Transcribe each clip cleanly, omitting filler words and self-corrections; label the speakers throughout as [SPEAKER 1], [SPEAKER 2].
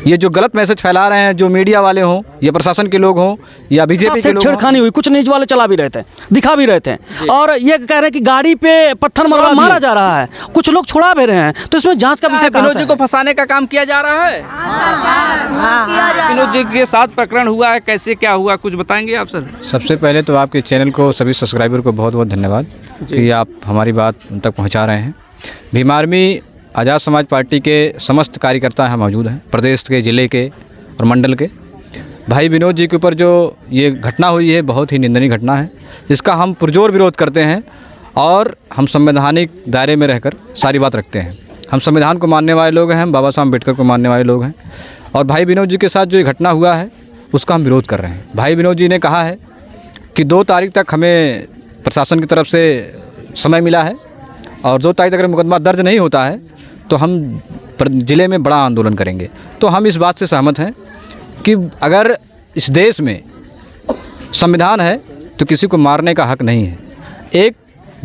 [SPEAKER 1] ये जो गलत मैसेज फैला रहे हैं, जो मीडिया वाले हों या प्रशासन के लोग हों या बीजेपी के लोग,
[SPEAKER 2] छेड़खानी हुई, कुछ न्यूज वाले चला भी रहे थे, दिखा भी रहे थे, और ये कह रहे हैं कि गाड़ी पे पत्थर मारा जा रहा है, कुछ लोग छुड़ा भी रहे हैं, तो इसमें जांच का विषय
[SPEAKER 3] विनोद जी को फंसाने का काम किया जा रहा है। विनोद जी के साथ प्रकरण हुआ है, कैसे क्या हुआ कुछ बताएंगे आप सर?
[SPEAKER 1] सबसे पहले तो आपके चैनल को, सभी सब्सक्राइबर को बहुत बहुत धन्यवाद कि आप हमारी बात उन तक पहुंचा रहे हैं। भीम आर्मी आज़ाद समाज पार्टी के समस्त कार्यकर्ता यहाँ मौजूद हैं, प्रदेश के, ज़िले के और मंडल के। भाई विनोद जी के ऊपर जो ये घटना हुई है, बहुत ही निंदनीय घटना है। इसका हम पुरजोर विरोध करते हैं और हम संवैधानिक दायरे में रहकर सारी बात रखते हैं। हम संविधान को मानने वाले लोग हैं, हम बाबा साहब अम्बेडकर को मानने वाले लोग हैं, और भाई विनोद जी के साथ जो ये घटना हुआ है उसका हम विरोध कर रहे हैं। भाई विनोद जी ने कहा है कि 2 तारीख तक हमें प्रशासन की तरफ से समय मिला है, और 2 तारीख तक अगर मुकदमा दर्ज नहीं होता है तो हम ज़िले में बड़ा आंदोलन करेंगे। तो हम इस बात से सहमत हैं कि अगर इस देश में संविधान है तो किसी को मारने का हक नहीं है। एक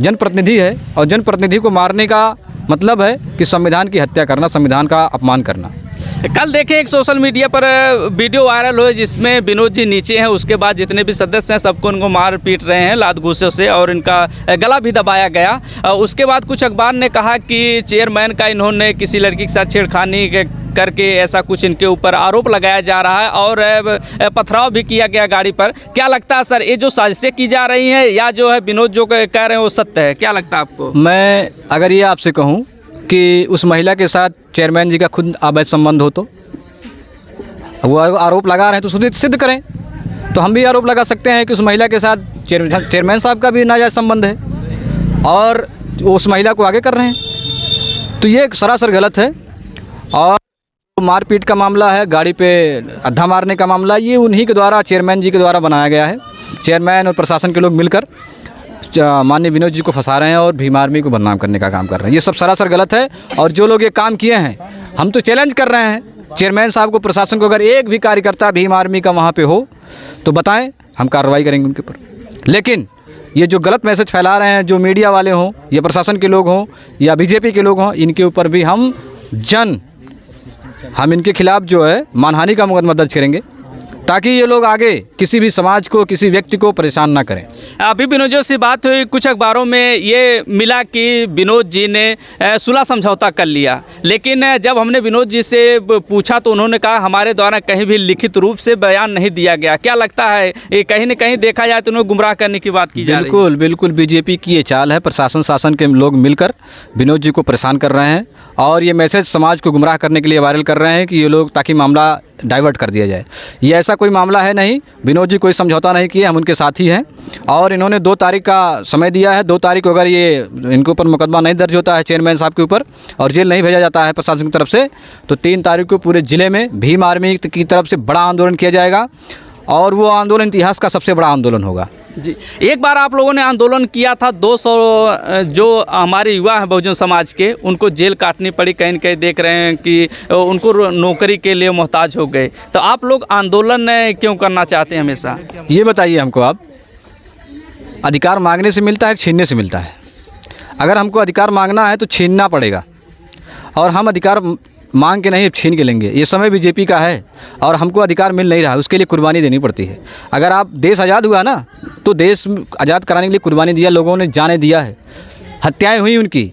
[SPEAKER 1] जनप्रतिनिधि है और जनप्रतिनिधि को मारने का मतलब है कि संविधान की हत्या करना, संविधान का अपमान करना।
[SPEAKER 3] कल देखें एक सोशल मीडिया पर वीडियो वायरल हुई जिसमें विनोद जी नीचे हैं, उसके बाद जितने भी सदस्य हैं सबको उनको मार पीट रहे हैं लात घूंसों से, और इनका गला भी दबाया गया। उसके बाद कुछ अखबार ने कहा कि चेयरमैन का इन्होंने किसी लड़की के साथ छेड़खानी करके ऐसा कुछ इनके ऊपर आरोप लगाया जा रहा है, और पथराव भी किया गया गाड़ी पर। क्या लगता है सर, ये जो साजिशें की जा रही हैं या जो है विनोद जो कह रहे हैं वो सत्य है? क्या लगता है आपको?
[SPEAKER 1] मैं अगर ये आपसे कहूँ कि उस महिला के साथ चेयरमैन जी का खुद अवैध संबंध हो, तो वो आरोप लगा रहे हैं तो सिद्ध करें। तो हम भी आरोप लगा सकते हैं कि उस महिला के साथ चेयरमैन साहब का भी नाजायज़ संबंध है और उस महिला को आगे कर रहे हैं, तो ये सरासर गलत है। और मारपीट का मामला है, गाड़ी पे अड्डा मारने का मामला, ये उन्हीं के द्वारा, चेयरमैन जी के द्वारा बनाया गया है। चेयरमैन और प्रशासन के लोग मिलकर माननीय विनोद जी को फंसा रहे हैं और भीम आर्मी को बदनाम करने का काम कर रहे हैं। ये सब सरासर गलत है, और जो लोग ये काम किए हैं, हम तो चैलेंज कर रहे हैं चेयरमैन साहब को, प्रशासन को, अगर एक भी कार्यकर्ता भीम आर्मी का वहाँ पे हो तो बताएं, हम कार्रवाई करेंगे उनके ऊपर। लेकिन ये जो गलत मैसेज फैला रहे हैं, जो मीडिया वाले हों या प्रशासन के लोग हों या बीजेपी के लोग हों, इनके ऊपर भी हम इनके खिलाफ जो है मानहानि का मुकदमा दर्ज करेंगे, ताकि ये लोग आगे किसी भी समाज को, किसी व्यक्ति को परेशान ना करें।
[SPEAKER 3] अभी विनोद जी से बात हुई, कुछ अखबारों में ये मिला कि विनोद जी ने सुलह समझौता कर लिया, लेकिन जब हमने विनोद जी से पूछा तो उन्होंने कहा हमारे द्वारा कहीं भी लिखित रूप से बयान नहीं दिया गया। क्या लगता है, ये कहीं न कहीं देखा जाए तो उन्हें गुमराह करने की बात की जा रही है?
[SPEAKER 1] बिल्कुल बीजेपी की ये चाल है। प्रशासन, शासन के लोग मिलकर विनोद जी को परेशान कर रहे हैं और ये मैसेज समाज को गुमराह करने के लिए वायरल कर रहे हैं कि ये लोग, ताकि मामला डाइवर्ट कर दिया जाए। ये ऐसा कोई मामला है नहीं, विनोद जी कोई समझौता नहीं किए, हम उनके साथी हैं, और इन्होंने 2 तारीख का समय दिया है। 2 तारीख को अगर ये इनके ऊपर मुकदमा नहीं दर्ज होता है चेयरमैन साहब के ऊपर और जेल नहीं भेजा जाता है प्रशासन की तरफ से, तो 3 तारीख को पूरे ज़िले में भीम आर्मी की तरफ से बड़ा आंदोलन किया जाएगा, और वो आंदोलन इतिहास का सबसे बड़ा आंदोलन होगा।
[SPEAKER 3] जी, एक बार आप लोगों ने आंदोलन किया था, 200 जो हमारे युवा हैं बहुजन समाज के, उनको जेल काटनी पड़ी, कहीं न कहीं देख रहे हैं कि उनको नौकरी के लिए मोहताज हो गए। तो आप लोग आंदोलन क्यों करना चाहते हैं हमेशा?
[SPEAKER 1] ये बताइए हमको, आप अधिकार मांगने से मिलता है, छीनने से मिलता है? अगर हमको अधिकार मांगना है तो छीनना पड़ेगा, और हम अधिकार मांग के नहीं, छीन के लेंगे। ये समय बीजेपी का है और हमको अधिकार मिल नहीं रहा, उसके लिए कुर्बानी देनी पड़ती है। अगर आप, देश आज़ाद हुआ ना, तो देश आज़ाद कराने के लिए कुर्बानी दिया, लोगों ने जाने दिया है, हत्याएं हुई उनकी,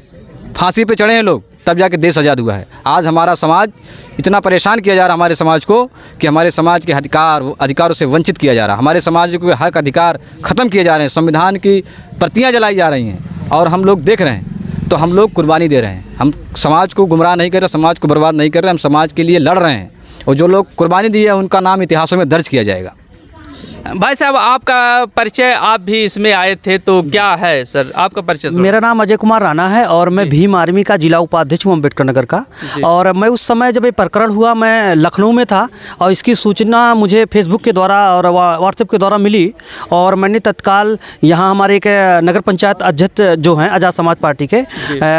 [SPEAKER 1] फांसी पे चढ़े हैं लोग, तब जाके देश आज़ाद हुआ है। आज हमारा समाज इतना परेशान किया जा रहा है, हमारे समाज को, कि हमारे समाज के अधिकारों से वंचित किया जा रहा है, हमारे समाज के हक अधिकार ख़त्म किए जा रहे हैं, संविधान की प्रतियाँ जलाई जा रही हैं, और हम लोग देख रहे हैं। तो हम लोग कुर्बानी दे रहे हैं, हम समाज को गुमराह नहीं कर रहे, समाज को बर्बाद नहीं कर रहे, हम समाज के लिए लड़ रहे हैं, और जो लोग कुर्बानी दी है उनका नाम इतिहासों में दर्ज किया जाएगा।
[SPEAKER 3] भाई साहब, आपका परिचय, आप भी इसमें आए थे, तो क्या है सर आपका परिचय?
[SPEAKER 2] मेरा नाम अजय कुमार राणा है और मैं भीम आर्मी का जिला उपाध्यक्ष हूँ अम्बेडकर नगर का। और मैं उस समय जब ये प्रकरण हुआ, मैं लखनऊ में था, और इसकी सूचना मुझे फेसबुक के द्वारा और व्हाट्सएप के द्वारा मिली, और मैंने तत्काल यहाँ हमारे एक नगर पंचायत अध्यक्ष जो हैं आज़ाद समाज पार्टी के,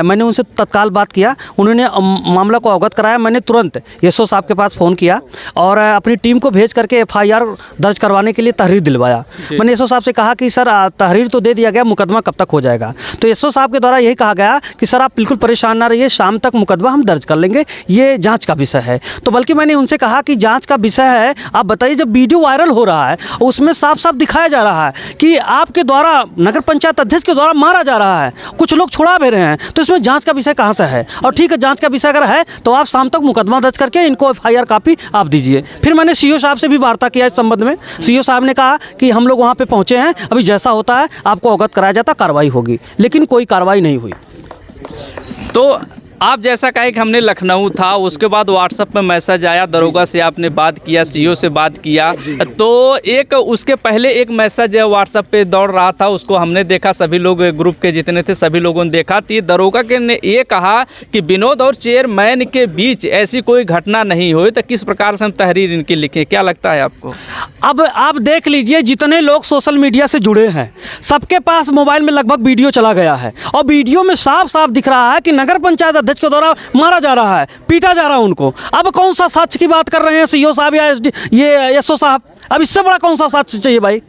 [SPEAKER 2] मैंने उनसे तत्काल बात किया, उन्होंने मामला को अवगत कराया। मैंने तुरंत एसओ साहब के पास फ़ोन किया और अपनी टीम को भेज करके FIR दर्ज करवाने के लिए लिए तहरीर दिलवाया। मैंने एसओ साहब से कहा कि सर तहरीर तो दे दिया गया, मुकदमा कब तक हो जाएगा? तो एसओ साहब के द्वारा यही कहा गया कि सर आप बिल्कुल परेशान ना रहिए, शाम तक मुकदमा हम दर्ज कर लेंगे, ये जांच का विषय है। तो बल्कि मैंने उनसे कहा कि जांच का विषय है, आप बताइए जब वीडियो वायरल हो रहा है उसमें साफ साफ दिखाया जा रहा है कि आपके द्वारा नगर पंचायत अध्यक्ष के द्वारा मारा जा रहा है, कुछ लोग छुड़ा भी रहे हैं, तो इसमें जांच का विषय कहाँ से है? और ठीक है, जांच का विषय अगर है तो आप शाम तक मुकदमा दर्ज करके इनको एफआईआर कॉपी आप दीजिए। फिर मैंने सीओ साहब से भी वार्ता किया इस संबंध में। सीओ साहब ने कहा कि हम लोग वहाँ पे पहुँचे हैं, अभी जैसा होता है आपको अवगत कराया जाता, कार्रवाई होगी, लेकिन कोई कार्रवाई नहीं हुई।
[SPEAKER 3] तो आप जैसा कहे कि हमने लखनऊ था, उसके बाद व्हाट्सएप में मैसेज आया, दरोगा से आपने बात किया, सीओ से बात किया, तो एक उसके पहले एक मैसेज व्हाट्सएप पे दौड़ रहा था, उसको हमने देखा, सभी लोग ग्रुप के जितने थे सभी लोगों ने देखा। तो दरोगा के ने ये कहा कि विनोद और चेयरमैन के बीच ऐसी कोई घटना नहीं हुई, तो किस प्रकार से हम तहरीर इनकी लिखें, क्या लगता है आपको?
[SPEAKER 2] अब आप देख लीजिए, जितने लोग सोशल मीडिया से जुड़े हैं सबके पास मोबाइल में लगभग वीडियो चला गया है, और वीडियो में साफ साफ दिख रहा है कि नगर पंचायत अध्यक्ष के द्वारा मारा जा रहा है, पीटा जा रहा है उनको। अब कौन सा साक्ष्य की बात कर रहे हैं सीओ साहब या ये एसओ साहब? अब इससे बड़ा कौन सा साक्ष्य चाहिए भाई?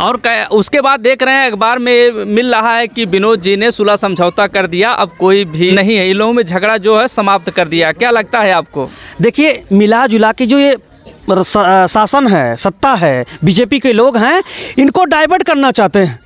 [SPEAKER 3] और उसके बाद देख रहे हैं अखबार में मिल रहा है कि विनोद जी ने सुलह समझौता कर दिया, अब कोई भी नहीं है, इन लोगों में झगड़ा जो है समाप्त कर दिया। क्या लगता है आपको?
[SPEAKER 2] देखिए, मिला जुला के जो ये शासन है, सत्ता है, बीजेपी के लोग हैं, इनको डाइवर्ट करना चाहते हैं।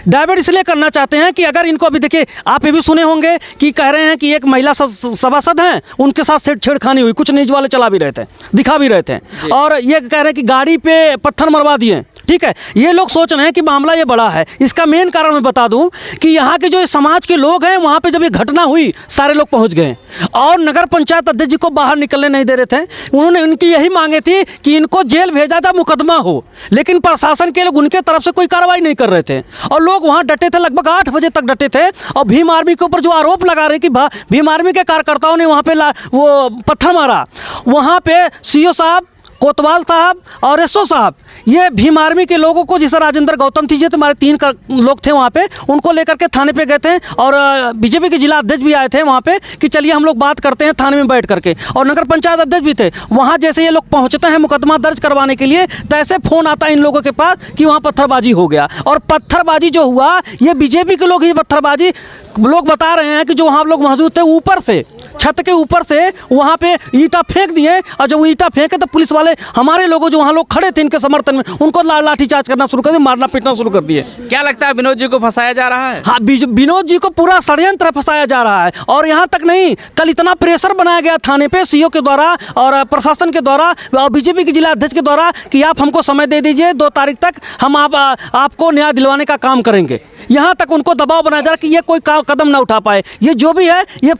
[SPEAKER 2] डाइवर्ट इसलिए करना चाहते हैं कि अगर इनको, अभी देखिए आप ये भी सुने होंगे कि कह रहे हैं कि एक महिला सभासद हैं, उनके साथ छेड़खानी हुई, कुछ न्यूज वाले चला भी रहे थे, दिखा भी रहे थे, और ये कह रहे हैं कि गाड़ी पे पत्थर मरवा दिए। ठीक है, ये लोग सोच रहे हैं कि मामला ये बड़ा है। इसका मेन कारण मैं बता दूं कि यहाँ के जो समाज के लोग हैं, वहाँ पे जब ये घटना हुई सारे लोग पहुँच गए, और नगर पंचायत अध्यक्ष जी को बाहर निकलने नहीं दे रहे थे। उन्होंने उनकी यही मांगे थी कि इनको जेल भेजा जाए, मुकदमा हो, लेकिन प्रशासन के लोग उनके तरफ से कोई कार्रवाई नहीं कर रहे थे, और लोग वहाँ डटे थे, लगभग 8 बजे तक डटे थे। और भीम आर्मी के ऊपर जो आरोप लगा रहे कि भीम आर्मी के कार्यकर्ताओं ने वहाँ पे वो पत्थर मारा, वहाँ पे सीओ साहब, कोतवाल साहब और एसओ साहब, ये भीम आर्मी के लोगों को, जिसे राजेंद्र गौतम थी, तो हमारे 3 लोग थे वहाँ पे, उनको लेकर के थाने पे गए थे, और बीजेपी के जिला अध्यक्ष भी आए थे वहाँ पे कि चलिए हम लोग बात करते हैं थाने में बैठ करके, और नगर पंचायत अध्यक्ष भी थे वहाँ। जैसे ये लोग पहुँचते हैं मुकदमा दर्ज करवाने के लिए, तो ऐसे फ़ोन आता है इन लोगों के पास कि वहाँ पत्थरबाजी हो गया। और पत्थरबाजी जो हुआ, ये बीजेपी के लोग ही पत्थरबाजी, लोग बता रहे हैं कि जो वहाँ लोग मौजूद थे, ऊपर से, छत के ऊपर से वहाँ पे ईंटा फेंक दिए, और जब वो ईंटा फेंके तो पुलिस वाले, हमारे लोगों जो वहाँ लोग खड़े थे इनके समर्थन में, उनको लाठीचार्ज करना शुरू कर दिए, मारना पीटना शुरू कर दिए।
[SPEAKER 3] क्या लगता है विनोद जी को फंसाया जा रहा है?
[SPEAKER 2] हाँ, विनोद जी को पूरा षड्यंत्र फंसाया जा रहा है। और यहाँ तक नहीं, कल इतना प्रेशर बनाया गया थाने पे सीओ के द्वारा और प्रशासन के द्वारा और बीजेपी के जिला अध्यक्ष के द्वारा कि आप हमको समय दे दीजिए, 2 तारीख तक हम आपको न्याय दिलवाने का काम करेंगे। यहाँ तक उनको दबाव बनाया जा रहा है कि ये कोई कदम ना उठा पाए। ये जो भी है, ये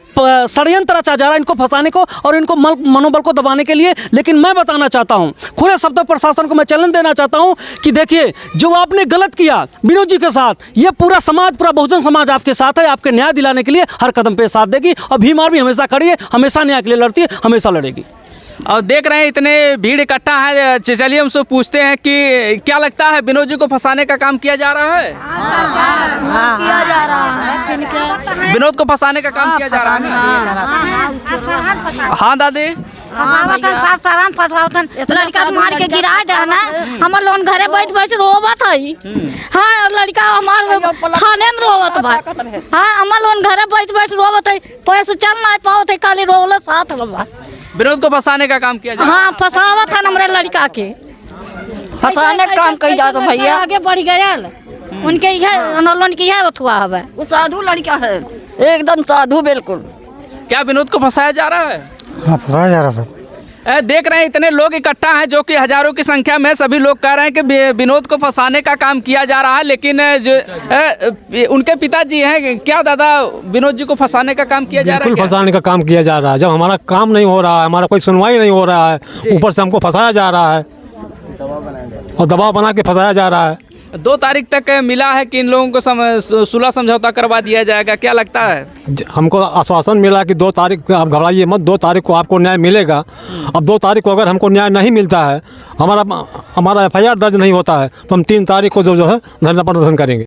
[SPEAKER 2] षड्यंत्र रचा जा रहा है इनको फंसाने को और इनको मनोबल को दबाने के लिए। लेकिन मैं बताना चाहता हूँ, खुले शब्दों प्रशासन को मैं चैलेंज देना चाहता हूँ कि देखिए, जो आपने गलत किया विनोद जी के साथ, ये पूरा समाज, पूरा बहुजन समाज आपके साथ है, आपके न्याय दिलाने के लिए हर कदम पे साथ देगी। और भीम आर्मी हमेशा खड़ी है, हमेशा न्याय के लिए लड़ती है, हमेशा लड़ेगी।
[SPEAKER 3] और देख रहे हैं इतने भीड़ इकट्ठा है, चलिए हमसे पूछते हैं कि क्या लगता है विनोद जी को फंसाने का काम किया जा रहा है?
[SPEAKER 4] किया जा रहा है,
[SPEAKER 3] विनोद को फंसाने का काम किया जा रहा है। हाँ दादी,
[SPEAKER 4] लड़का मार के गिरा दे ना, हमार लोग घरे बैठ बैठ रोवत है। हाँ, लड़का हमार थाने में रोवत बा। हाँ, हमार लोग घरे बैठ बैठ रोवत है, पैसे चल नहीं पावत है, खाली रोवल साथ बा।
[SPEAKER 3] विनोद को फंसाने का काम किया जा रहा है।
[SPEAKER 4] हाँ, फंसावत है हमारे लड़का के, फंसाने का काम कही जाता भैया। आगे बढ़ गया, उनके आंदोलन की है अथवा है, वो साधु लड़का है, एकदम साधु बिल्कुल।
[SPEAKER 3] क्या विनोद को फंसाया जा रहा है?
[SPEAKER 5] हाँ, फंसाया जा रहा है।
[SPEAKER 3] देख रहे हैं इतने लोग इकट्ठा हैं, जो कि हजारों की संख्या में, सभी लोग कह रहे हैं कि विनोद को फंसाने का काम किया जा रहा है। लेकिन जो उनके पिताजी हैं, क्या दादा, विनोद जी को फंसाने का काम किया जा रहा है?
[SPEAKER 5] फंसाने का काम किया जा रहा है। जब हमारा काम नहीं हो रहा है, हमारा कोई सुनवाई नहीं हो रहा है, ऊपर से हमको फंसाया जा रहा है और दबाव बना के फंसाया जा रहा है।
[SPEAKER 3] 2 तारीख तक मिला है कि इन लोगों को सुलह समझौता करवा दिया जाएगा, क्या लगता है?
[SPEAKER 5] हमको आश्वासन मिला कि 2 तारीख, आप घबराइए मत, 2 तारीख को आपको न्याय मिलेगा। अब 2 तारीख को अगर हमको न्याय नहीं मिलता है, हमारा FIR दर्ज नहीं होता है, तो हम 3 तारीख को जो है धरना प्रदर्शन करेंगे।